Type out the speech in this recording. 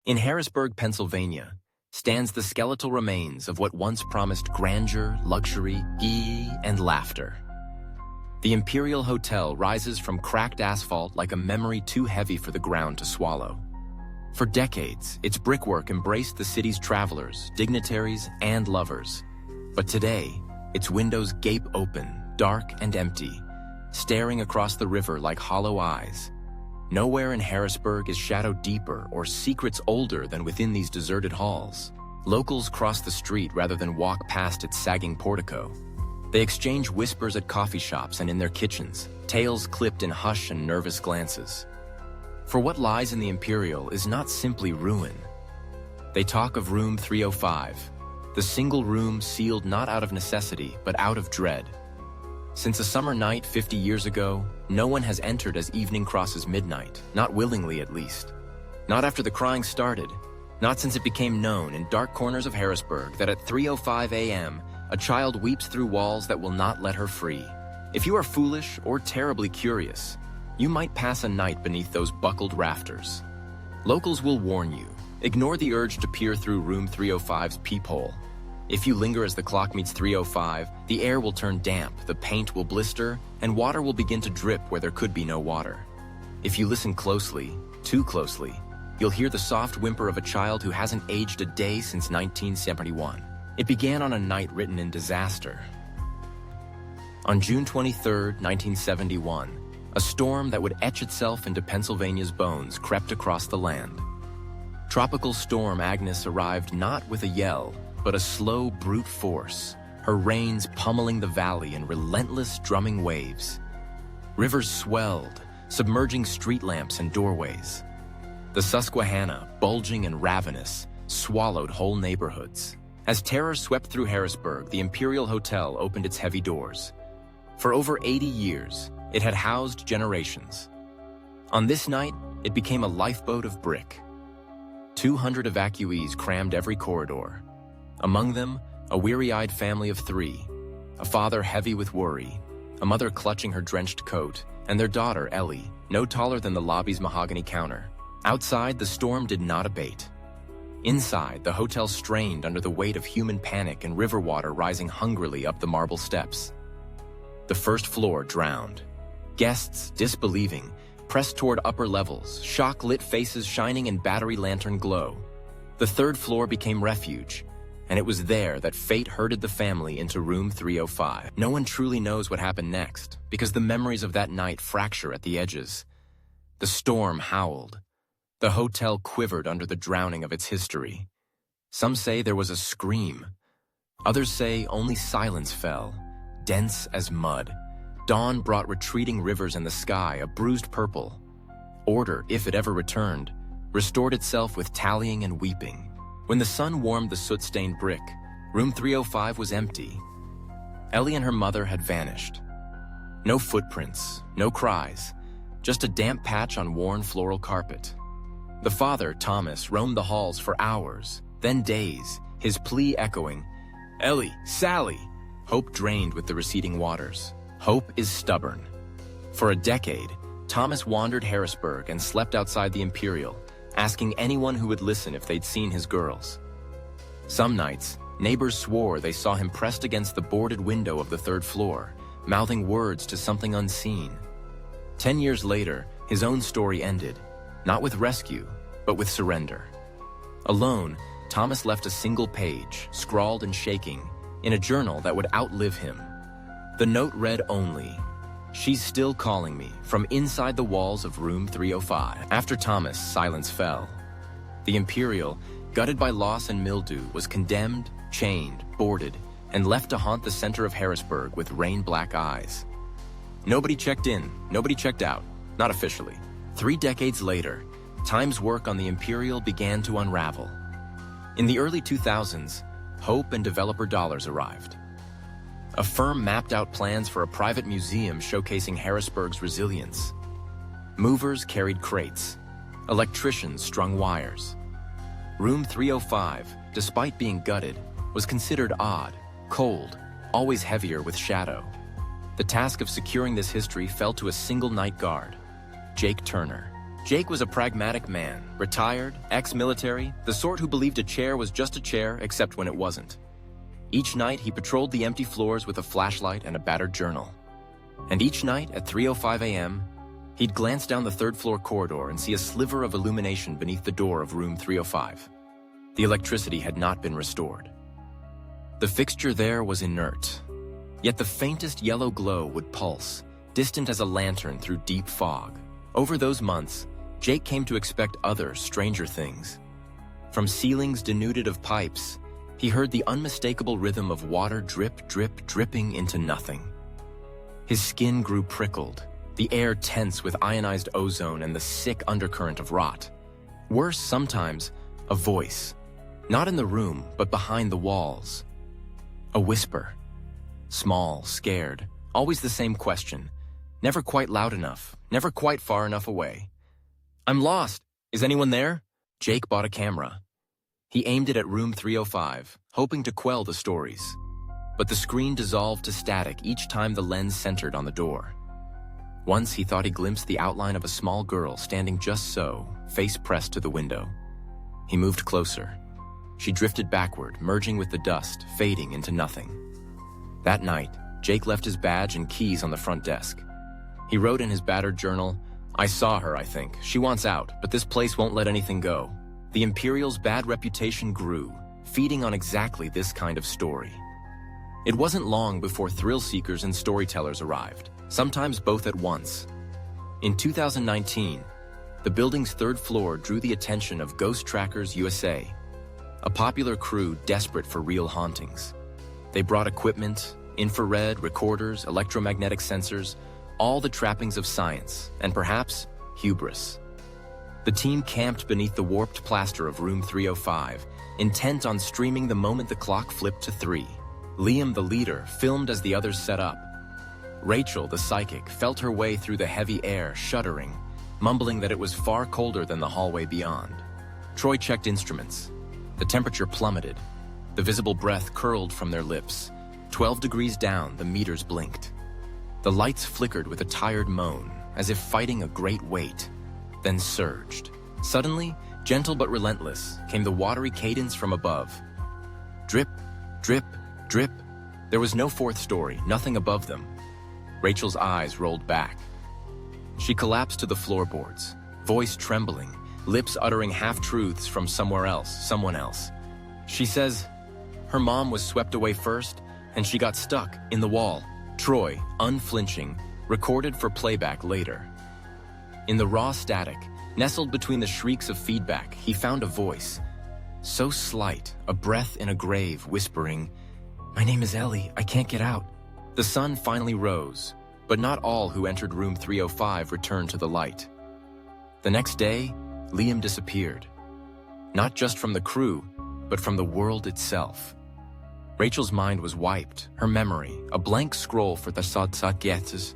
In Harrisburg, Pennsylvania, stands the skeletal remains of what once promised grandeur, luxury, and laughter. The Imperial Hotel rises from cracked asphalt like a memory too heavy for the ground to swallow. For decades, its brickwork embraced the city's travelers, dignitaries, and lovers. But today, its windows gape open, dark and empty, staring across the river like hollow eyes. Nowhere in Harrisburg is shadow deeper or secrets older than within these deserted halls. Locals cross the street rather than walk past its sagging portico. They exchange whispers at coffee shops and in their kitchens, tales clipped in hush and nervous glances. For what lies in the Imperial is not simply ruin. They talk of room 305, the single room sealed not out of necessity but out of dread. Since a summer night 50 years ago, no one has entered as evening crosses midnight, not willingly at least. Not after the crying started, not since it became known in dark corners of Harrisburg that at 3:05 a.m., a child weeps through walls that will not let her free. If you are foolish or terribly curious, you might pass a night beneath those buckled rafters. Locals will warn you, ignore the urge to peer through room 305's peephole. If you linger as the clock meets 3:05, the air will turn damp, the paint will blister, and water will begin to drip where there could be no water. If you listen closely, too closely, you'll hear the soft whimper of a child who hasn't aged a day since 1971. It began on a night written in disaster. On June 23, 1971, a storm that would etch itself into Pennsylvania's bones crept across the land. Tropical Storm Agnes arrived not with a yell, but a slow brute force, her rains pummeling the valley in relentless drumming waves. Rivers swelled, submerging street lamps and doorways. The Susquehanna, bulging and ravenous, swallowed whole neighborhoods. As terror swept through Harrisburg, the Imperial Hotel opened its heavy doors. For over 80 years, it had housed generations. On this night, it became a lifeboat of brick. 200 evacuees crammed every corridor. Among them, a weary-eyed family of 3, a father heavy with worry, a mother clutching her drenched coat, and their daughter, Ellie, no taller than the lobby's mahogany counter. Outside, the storm did not abate. Inside, the hotel strained under the weight of human panic and river water rising hungrily up the marble steps. The first floor drowned. Guests, disbelieving, pressed toward upper levels, shock-lit faces shining in battery lantern glow. The third floor became refuge, and it was there that fate herded the family into room 305. No one truly knows what happened next, because the memories of that night fracture at the edges. The storm howled. The hotel quivered under the drowning of its history. Some say there was a scream. Others say only silence fell, dense as mud. Dawn brought retreating rivers in the sky, a bruised purple. Order, if it ever returned, restored itself with tallying and weeping. When the sun warmed the soot-stained brick, room 305 was empty. Ellie and her mother had vanished. No footprints, no cries, just a damp patch on worn floral carpet. The father, Thomas, roamed the halls for hours, then days, his plea echoing, "Ellie, Sally!" Hope drained with the receding waters. Hope is stubborn. For a decade, Thomas wandered Harrisburg and slept outside the Imperial, asking anyone who would listen if they'd seen his girls. Some nights, neighbors swore they saw him pressed against the boarded window of the third floor, mouthing words to something unseen. 10 years later, his own story ended, not with rescue, but with surrender. Alone, Thomas left a single page, scrawled and shaking, in a journal that would outlive him. The note read only, "She's still calling me from inside the walls of room 305. After Thomas, silence fell. The Imperial, gutted by loss and mildew, was condemned, chained, boarded, and left to haunt the center of Harrisburg with rain-black eyes. Nobody checked in, nobody checked out, not officially. 3 decades later, Time's work on the Imperial began to unravel. In the early 2000s, hope and developer dollars arrived. A firm mapped out plans for a private museum showcasing Harrisburg's resilience. Movers carried crates. Electricians strung wires. Room 305, despite being gutted, was considered odd, cold, always heavier with shadow. The task of securing this history fell to a single night guard, Jake Turner. Jake was a pragmatic man, retired, ex-military, the sort who believed a chair was just a chair except when it wasn't. Each night, he patrolled the empty floors with a flashlight and a battered journal. And each night, at 3:05 a.m., he'd glance down the third-floor corridor and see a sliver of illumination beneath the door of room 305. The electricity had not been restored. The fixture there was inert, yet the faintest yellow glow would pulse, distant as a lantern through deep fog. Over those months, Jake came to expect other, stranger things. From ceilings denuded of pipes, he heard the unmistakable rhythm of water drip, drip, dripping into nothing. His skin grew prickled, the air tense with ionized ozone and the sick undercurrent of rot. Worse, sometimes, a voice. Not in the room, but behind the walls. A whisper. Small, scared, always the same question. Never quite loud enough, never quite far enough away. "I'm lost. Is anyone there?" Jake bought a camera. He aimed it at room 305, hoping to quell the stories. But the screen dissolved to static each time the lens centered on the door. Once he thought he glimpsed the outline of a small girl standing just so, face pressed to the window. He moved closer. She drifted backward, merging with the dust, fading into nothing. That night, Jake left his badge and keys on the front desk. He wrote in his battered journal, "I saw her, I think. She wants out, but this place won't let anything go." The Imperial's bad reputation grew, feeding on exactly this kind of story. It wasn't long before thrill seekers and storytellers arrived, sometimes both at once. In 2019, the building's third floor drew the attention of Ghost Trackers USA, a popular crew desperate for real hauntings. They brought equipment, infrared, recorders, electromagnetic sensors, all the trappings of science, and perhaps hubris. The team camped beneath the warped plaster of room 305, intent on streaming the moment the clock flipped to 3. Liam, the leader, filmed as the others set up. Rachel, the psychic, felt her way through the heavy air, shuddering, mumbling that it was far colder than the hallway beyond. Troy checked instruments. The temperature plummeted. The visible breath curled from their lips. 12 degrees down, the meters blinked. The lights flickered with a tired moan, as if fighting a great weight, then surged. Suddenly, gentle but relentless, came the watery cadence from above. Drip, drip, drip. There was no fourth story, nothing above them. Rachel's eyes rolled back. She collapsed to the floorboards, voice trembling, lips uttering half-truths from somewhere else, someone else. She says her mom was swept away first, and she got stuck in the wall. Troy, unflinching, recorded for playback later. In the raw static, nestled between the shrieks of feedback, he found a voice. So slight, a breath in a grave, whispering, "My name is Ellie, I can't get out." The sun finally rose, but not all who entered room 305 returned to the light. The next day, Liam disappeared. Not just from the crew, but from the world itself. Rachel's mind was wiped, her memory, a blank scroll for the Sadsagetes.